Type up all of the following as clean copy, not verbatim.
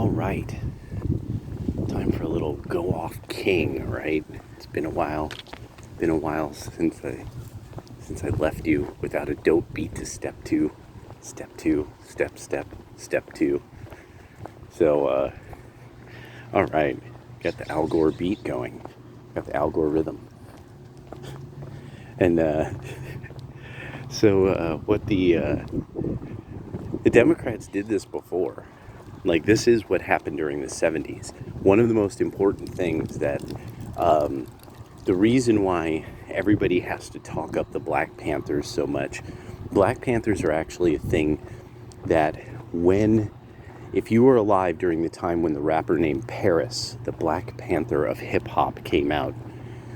right. Time for a little go off king, right? It's been a while. Been a while since I left you without a dope beat to step to. Step two, step two. So all right. Got the Al Gore beat going. Got the Al Gore rhythm. And what the Democrats did this before. Like, this is what happened during the 70s. One of the most important things that the reason why everybody has to talk up the Black Panthers so much, Black Panthers are actually a thing that if you were alive during the time when the rapper named Paris, the Black Panther of hip hop, came out.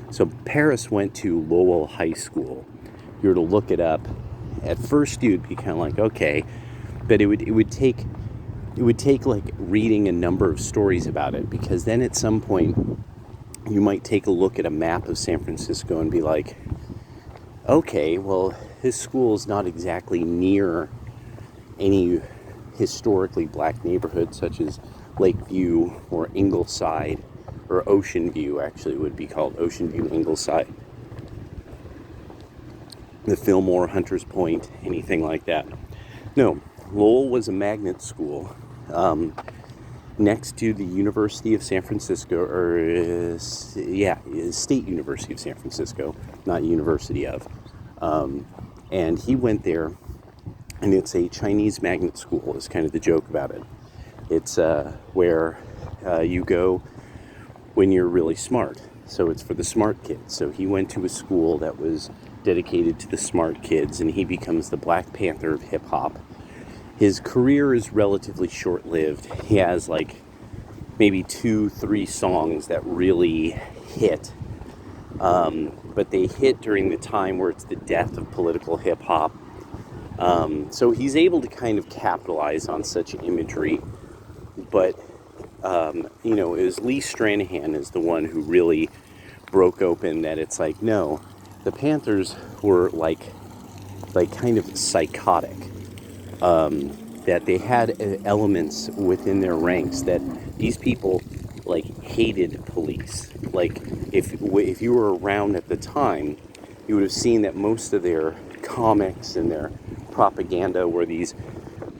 So Paris went to Lowell High School. You were to look it up. At first you'd be kind of like, okay, but it would take like reading a number of stories about it, because then at some point you might take a look at a map of San Francisco and be like, okay, well, this school is not exactly near any historically black neighborhood such as Lakeview or Ingleside, or Ocean View, actually would be called Ocean View, Ingleside, the Fillmore, Hunters Point, anything like that. No, Lowell was a magnet school next to the University of San Francisco, or State University of San Francisco, not University of. And he went there, and it's a Chinese magnet school, is kind of the joke about it. It's where you go when you're really smart. So it's for the smart kids. So he went to a school that was dedicated to the smart kids, and he becomes the Black Panther of hip hop. His career is relatively short-lived. He has like maybe 2-3 songs that really hit. But they hit during the time where it's the death of political hip-hop. So he's able to kind of capitalize on such imagery. But, it was Lee Stranahan is the one who really broke open that it's like, no, the Panthers were like kind of psychotic. That they had elements within their ranks that these people like hated police. Like, if you were around at the time, you would have seen that most of their comics and their propaganda were these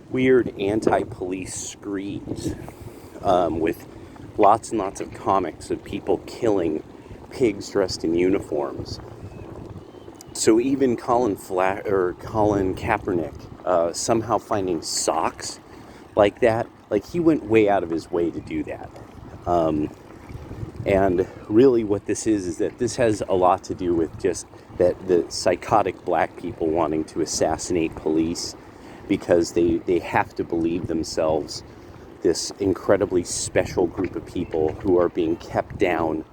weird anti-police screeds, with lots and lots of comics of people killing pigs dressed in uniforms. So even Colin Kaepernick somehow finding socks like that, like he went way out of his way to do that. And really what this is that this has a lot to do with just that the psychotic black people wanting to assassinate police because they have to believe themselves this incredibly special group of people who are being kept down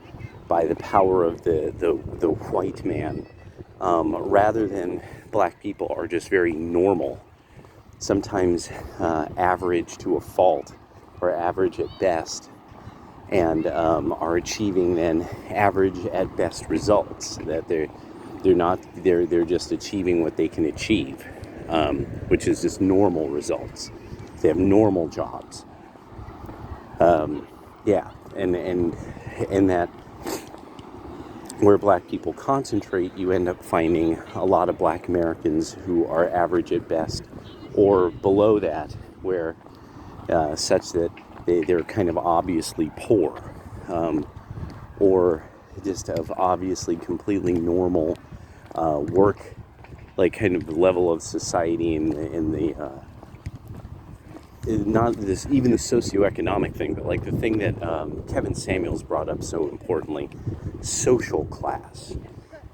by the power of the white man, rather than black people are just very normal, sometimes average to a fault, or average at best, and are achieving then average at best results. That they're just achieving what they can achieve, which is just normal results. They have normal jobs. And that where black people concentrate, you end up finding a lot of black Americans who are average at best, or below that, where such that they're kind of obviously poor, or just of obviously completely normal work, like kind of level of society in the not this even the socioeconomic thing, but like the thing that Kevin Samuels brought up so importantly, social class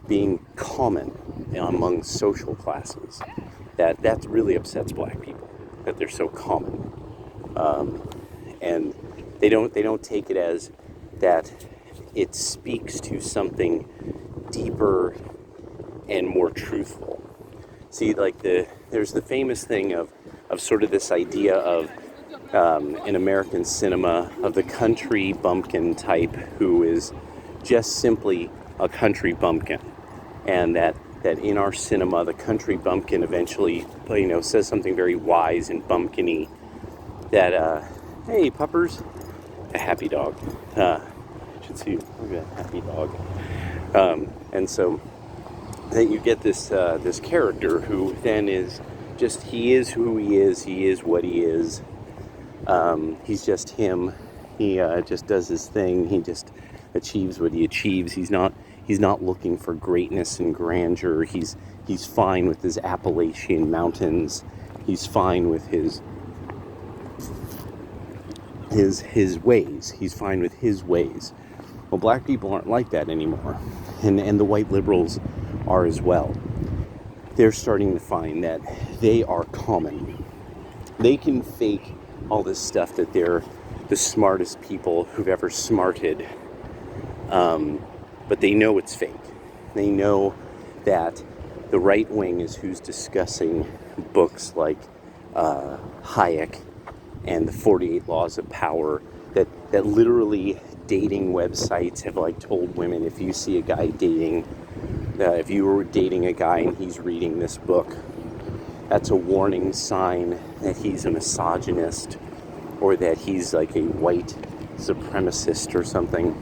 being common among social classes. That really upsets black people, that they're so common, and they don't take it as that it speaks to something deeper and more truthful. See, like there's the famous thing of sort of this idea of in American cinema of the country bumpkin type who is just simply a country bumpkin, and that in our cinema the country bumpkin eventually says something very wise and bumpkin-y, that Hey, puppers. A happy dog. Should see. Look at that happy dog. And so then you get this character who then is just, he is who he is. He is what he is. He's just him. He just does his thing. He just achieves what he achieves. He's not looking for greatness and grandeur. He's fine with his Appalachian mountains. He's fine with his ways. He's fine with his ways. Well, black people aren't like that anymore, and the white liberals are as well. They're starting to find that they are common. They can fake all this stuff that they're the smartest people who've ever smarted, but they know it's fake. They know that the right wing is who's discussing books like Hayek and the 48 Laws of Power, that literally dating websites have like told women, if you see a guy dating, if you were dating a guy and he's reading this book, that's a warning sign that he's a misogynist or that he's like a white supremacist or something.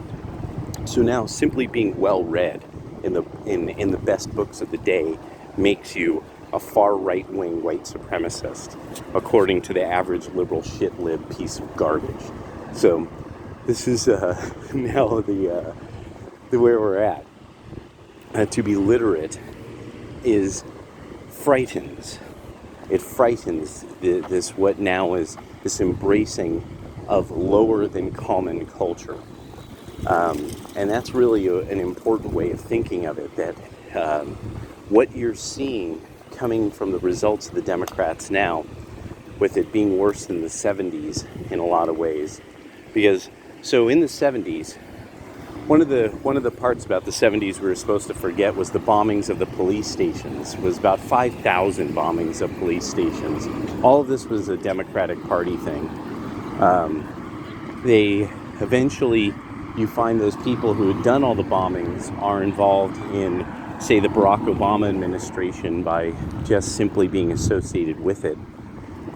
So now simply being well read in the best books of the day makes you a far right-wing white supremacist, according to the average liberal shit-lib piece of garbage. So this is now the where we're at. To be literate is frightens. It frightens this what now is this embracing of lower than common culture. And that's really an important way of thinking of it, that what you're seeing coming from the results of the Democrats now, with it being worse than the 70s in a lot of ways. Because, so in the 70s, one of the parts about the 70s we were supposed to forget was the bombings of the police stations. It was about 5,000 bombings of police stations. All of this was a Democratic Party thing. They eventually, you find those people who had done all the bombings are involved in, say, the Barack Obama administration by just simply being associated with it.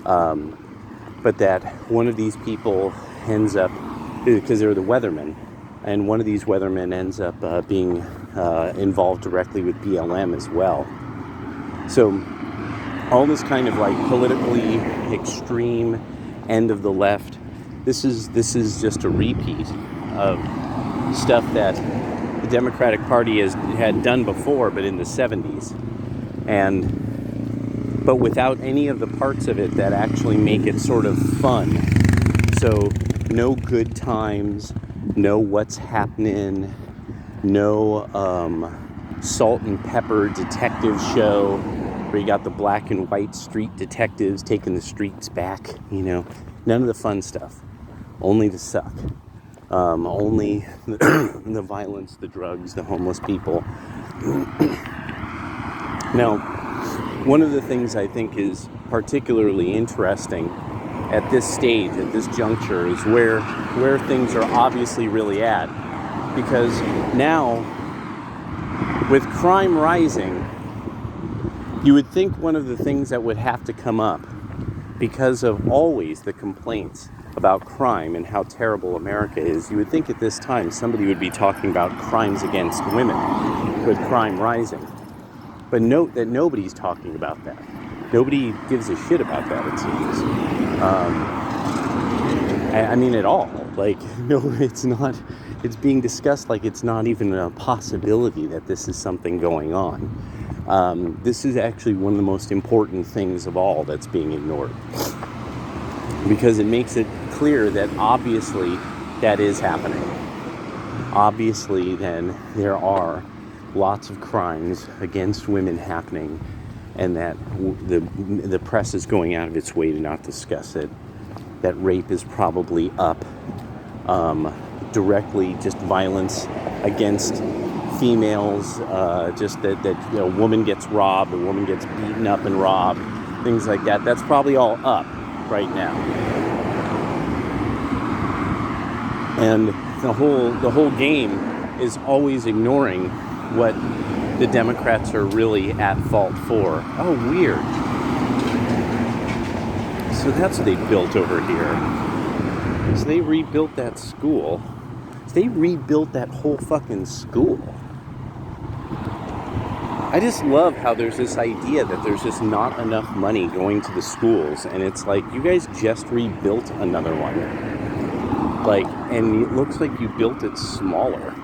But that one of these people ends up, because they're the weathermen, and one of these weathermen ends up being involved directly with BLM as well. So all this kind of like politically extreme end of the left, this is just a repeat of stuff that the Democratic Party had done before, but in the 70s. But without any of the parts of it that actually make it sort of fun. So no good times, no what's happening, no salt and pepper detective show where you got the black and white street detectives taking the streets back, none of the fun stuff, only the suck. Only the violence, the drugs, the homeless people. Now, one of the things I think is particularly interesting at this stage, at this juncture, is where things are obviously really at. Because now, with crime rising, you would think one of the things that would have to come up, because of always the complaints about crime and how terrible America is, you would think at this time somebody would be talking about crimes against women with crime rising. But note that nobody's talking about that. Nobody gives a shit about that, it seems. I mean, at all. Like, no, it's not. It's being discussed like it's not even a possibility that this is something going on. This is actually one of the most important things of all that's being ignored. Because it makes it clear that obviously that is happening. Obviously, then, there are lots of crimes against women happening, and that the press is going out of its way to not discuss it. That rape is probably up. Directly, just violence against females, just that a woman gets robbed, a woman gets beaten up and robbed, things like that. That's probably all up right now. And the whole game is always ignoring what the Democrats are really at fault for. Oh, weird. So that's what they built over here. So they rebuilt that school. They rebuilt that whole fucking school. I just love how there's this idea that there's just not enough money going to the schools, and it's like, you guys just rebuilt another one. Like, and it looks like you built it smaller.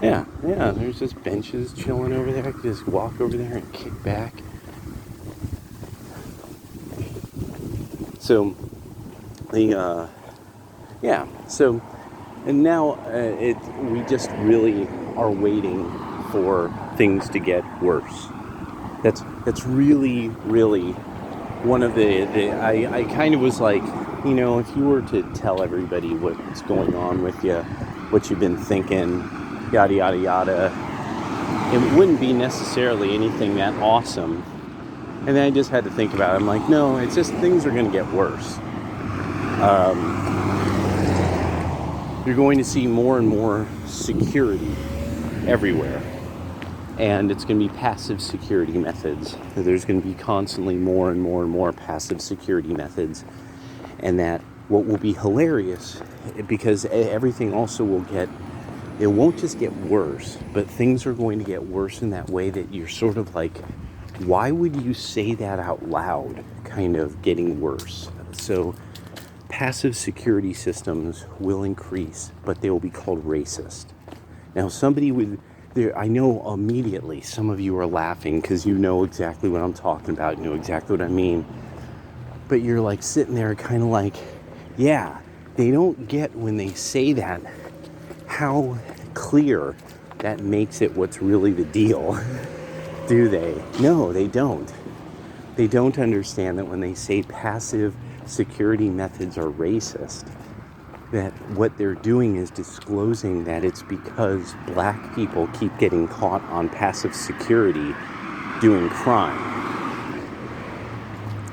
Yeah, there's just benches chilling over there. I could just walk over there and kick back. So, and now we just really are waiting for things to get worse. That's really, really one of I kind of was like, if you were to tell everybody what's going on with you, what you've been thinking, yada, yada, yada, it wouldn't be necessarily anything that awesome. And then I just had to think about it. I'm like, no, it's just things are going to get worse. You're going to see more and more security everywhere. And it's going to be passive security methods. There's going to be constantly more and more and more passive security methods. And that what will be hilarious, because everything also will it won't just get worse, but things are going to get worse in that way that you're sort of like, why would you say that out loud, kind of getting worse? So passive security systems will increase, but they will be called racist. Now, I know immediately some of you are laughing because you know exactly what I'm talking about, you know exactly what I mean. But you're like sitting there kind of like, yeah, they don't get when they say that how clear that makes it what's really the deal. Do they? No, they don't. They don't understand that when they say passive security methods are racist, that what they're doing is disclosing that it's because black people keep getting caught on passive security doing crime.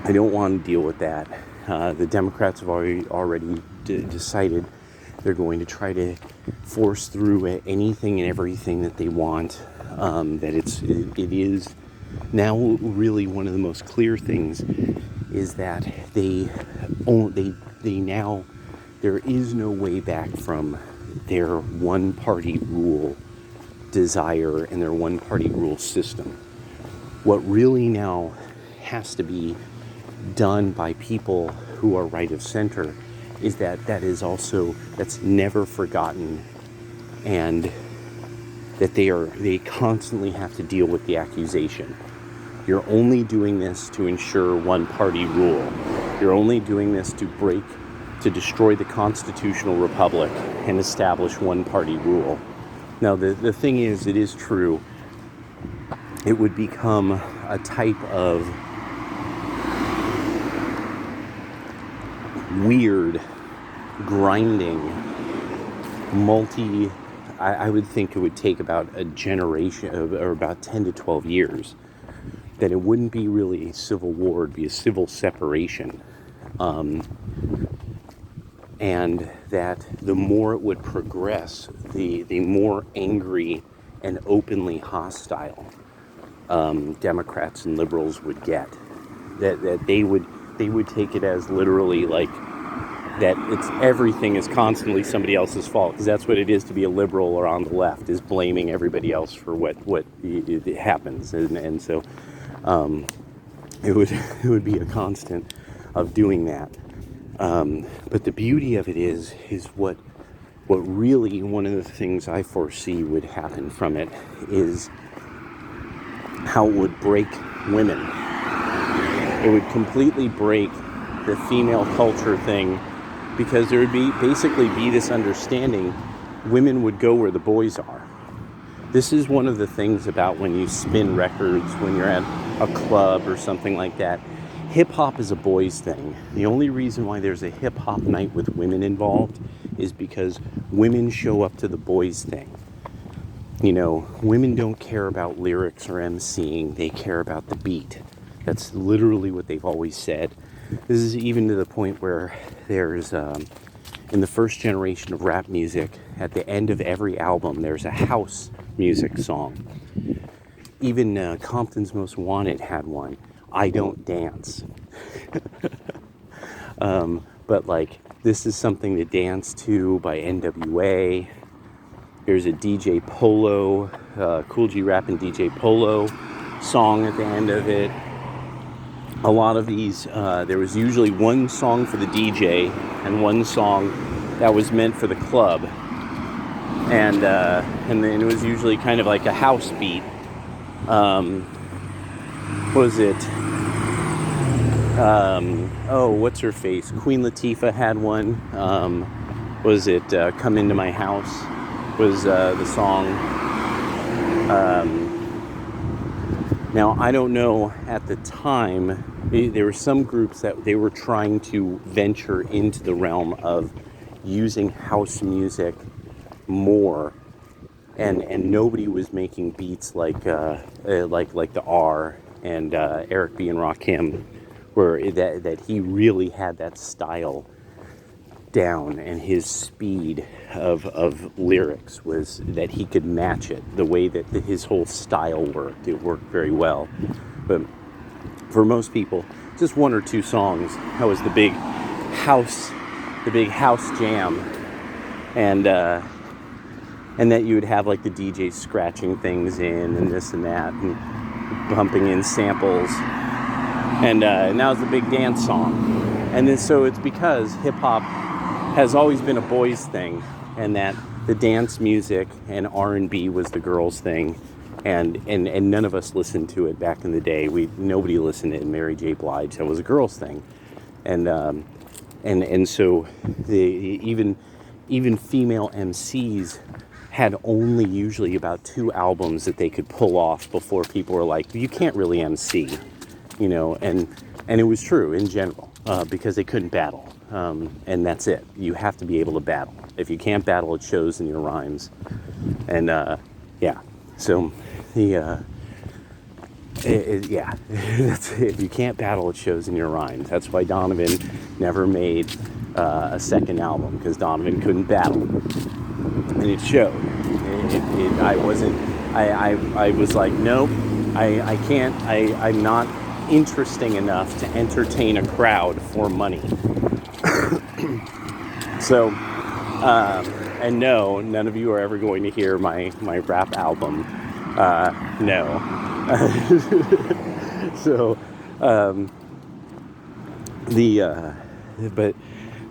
I don't want to deal with that. The Democrats have already decided they're going to try to force through anything and everything that they want. That it is now really one of the most clear things is that there is no way back from their one-party rule desire and their one-party rule system. What really now has to be done by people who are right of center is that's never forgotten, and that they constantly have to deal with the accusation. You're only doing this to ensure one-party rule. You're only doing this to destroy the constitutional republic and establish one-party rule. Now, the thing is, it is true, it would become a type of weird, grinding, I would think it would take about a generation, or about 10 to 12 years, that it wouldn't be really a civil war, it'd be a civil separation. And that the more it would progress, the more angry and openly hostile Democrats and liberals would get. That they would take it as literally like that everything is constantly somebody else's fault, because that's what it is to be a liberal or on the left, is blaming everybody else for what it happens, and so it would be a constant of doing that. But the beauty of it is what really, one of the things I foresee would happen from it is how it would break women. It would completely break the female culture thing, because there would basically be this understanding women would go where the boys are. This is one of the things about when you spin records, when you're at a club or something like that. Hip-hop is a boys' thing. The only reason why there's a hip-hop night with women involved is because women show up to the boys' thing. You know, women don't care about lyrics or emceeing, they care about the beat. That's literally what they've always said. This is even to the point where there's, in the first generation of rap music, at the end of every album, there's a house music song. Even Compton's Most Wanted had one, I Don't Dance. but like this is something to dance to by NWA. There's a DJ Polo, Cool G Rap and DJ Polo song at the end of it. A lot of these, there was usually one song for the DJ and one song that was meant for the club, and then it was usually kind of like a house beat. What was it? What's her face? Queen Latifah had one. Was it Come Into My House? Was the song. Now, I don't know, at the time, there were some groups that they were trying to venture into the realm of using house music more, and nobody was making beats like the R and Eric B. and Rakim, where that he really had that style down, and his speed of lyrics was that he could match it the way that his whole style worked. It worked very well. But for most people, just one or two songs, that was the big house jam, and that you would have like the DJ scratching things in and this and that and bumping in samples, and that was the big dance song. And then so it's because hip hop has always been a boys' thing, and that the dance music and R&B was the girls' thing, and none of us listened to it back in the day. Nobody listened to Mary J. Blige. That was a girls' thing, and so even female MCs had only usually about 2 albums that they could pull off before people were like, you can't really MC, and it was true in general, because they couldn't battle. And that's it. You have to be able to battle. If you can't battle, it shows in your rhymes. And so that's it. If you can't battle, it shows in your rhymes. That's why Donovan never made a second album, because Donovan couldn't battle, and it showed. I was like, nope, I can't. I'm not interesting enough to entertain a crowd for money. So, and no, none of you are ever going to hear my rap album. No. So,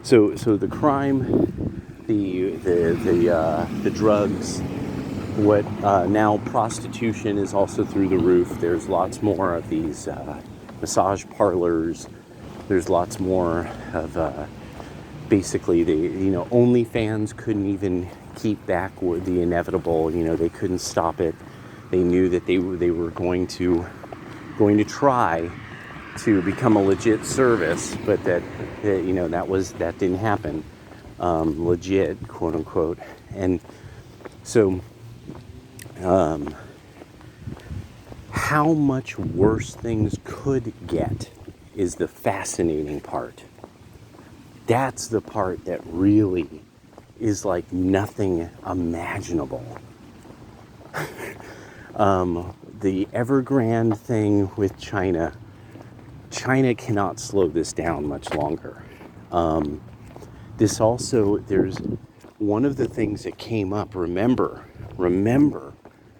so the crime, the drugs, what now prostitution is also through the roof. There's lots more of these massage parlors. There's lots more of basically OnlyFans couldn't even keep back the inevitable. They couldn't stop it. They knew that they were going to try to become a legit service, but that didn't happen. Legit, quote unquote. And so how much worse things could get is the fascinating part. That's the part that really is like nothing imaginable. The Evergrande thing with China cannot slow this down much longer. There's one of the things that came up, remember,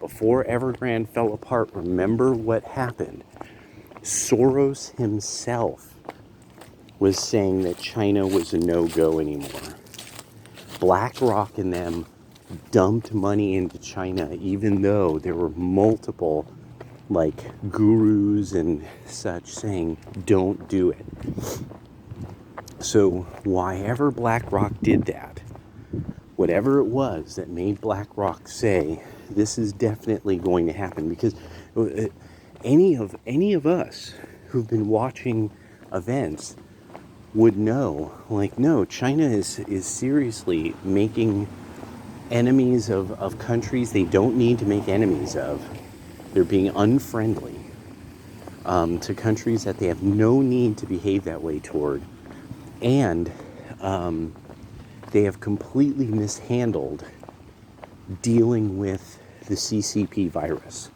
before Evergrande fell apart, remember what happened. Soros himself was saying that China was a no-go anymore. BlackRock and them dumped money into China, even though there were multiple gurus and such saying don't do it. So why ever BlackRock did that, whatever it was that made BlackRock say this is definitely going to happen, because any of us who've been watching events would know, no, China is seriously making enemies of countries they don't need to make enemies of. They're being unfriendly to countries that they have no need to behave that way toward. And they have completely mishandled dealing with the CCP virus.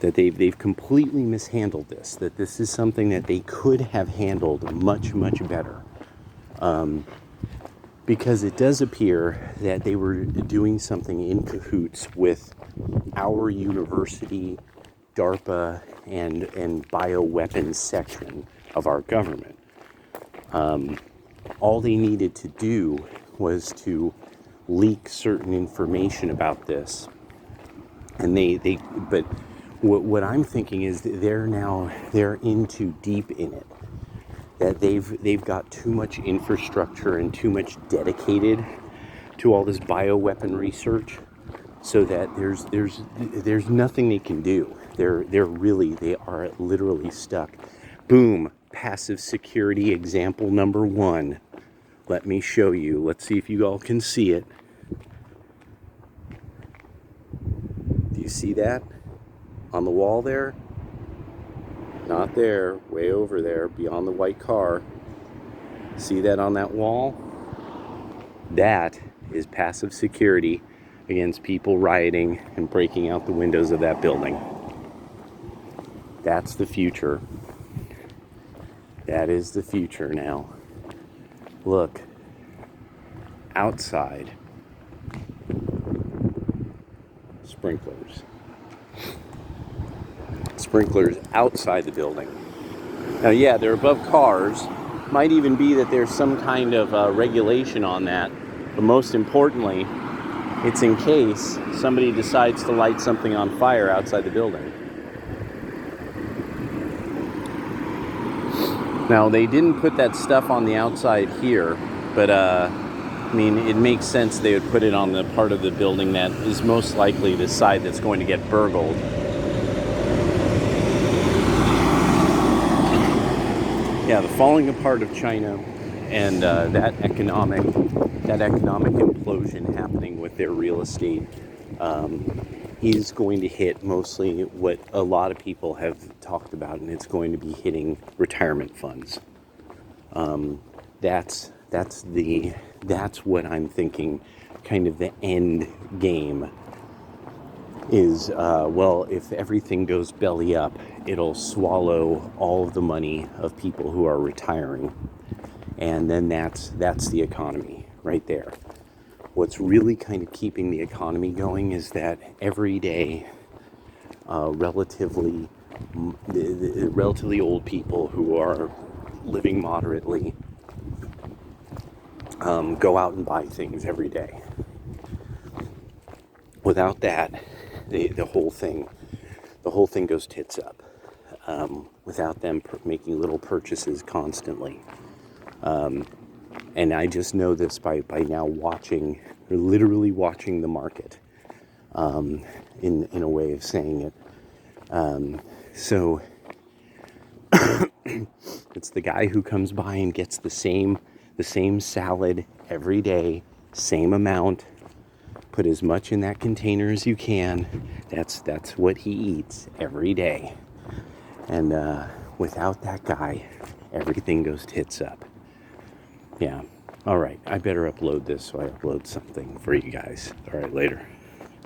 That they've completely mishandled this. That this is something that they could have handled much, much better. because it does appear that they were doing something in cahoots with our university, DARPA, and bioweapons section of our government. All they needed to do was to leak certain information about this, and but what I'm thinking is that they're in too deep in it, that they've got too much infrastructure and too much dedicated to all this bioweapon research, so that there's nothing they can do. They are literally stuck. Boom, passive security example number one. Let me show you. Let's see if you all can see it. Do you see that on the wall there? Not there, way over there, beyond the white car. See that on that wall? That is passive security against people rioting and breaking out the windows of that building. That's the future. That is the future now. Look, outside, sprinklers outside the building. Now, yeah, they're above cars. Might even be that there's some kind of regulation on that. But most importantly, it's in case somebody decides to light something on fire outside the building. Now, they didn't put that stuff on the outside here, but I mean, it makes sense they would put it on the part of the building that is most likely the side that's going to get burgled. Yeah, the falling apart of China and that economic implosion happening with their real estate is going to hit mostly what a lot of people have talked about, and it's going to be hitting retirement funds. That's what I'm thinking. Kind of the end game is, well, if everything goes belly up, it'll swallow all of the money of people who are retiring, and then that's the economy right there. What's really kind of keeping the economy going is that every day, relatively old people who are living moderately go out and buy things every day. Without that, the whole thing goes tits up. Without them making little purchases constantly. And I just know this by now literally watching the market, in a way of saying it. So it's the guy who comes by and gets the same salad every day, same amount. Put as much in that container as you can. That's what he eats every day. And without that guy, everything goes tits up. Yeah. All right. I better upload this so I upload something for you guys. All right. Later.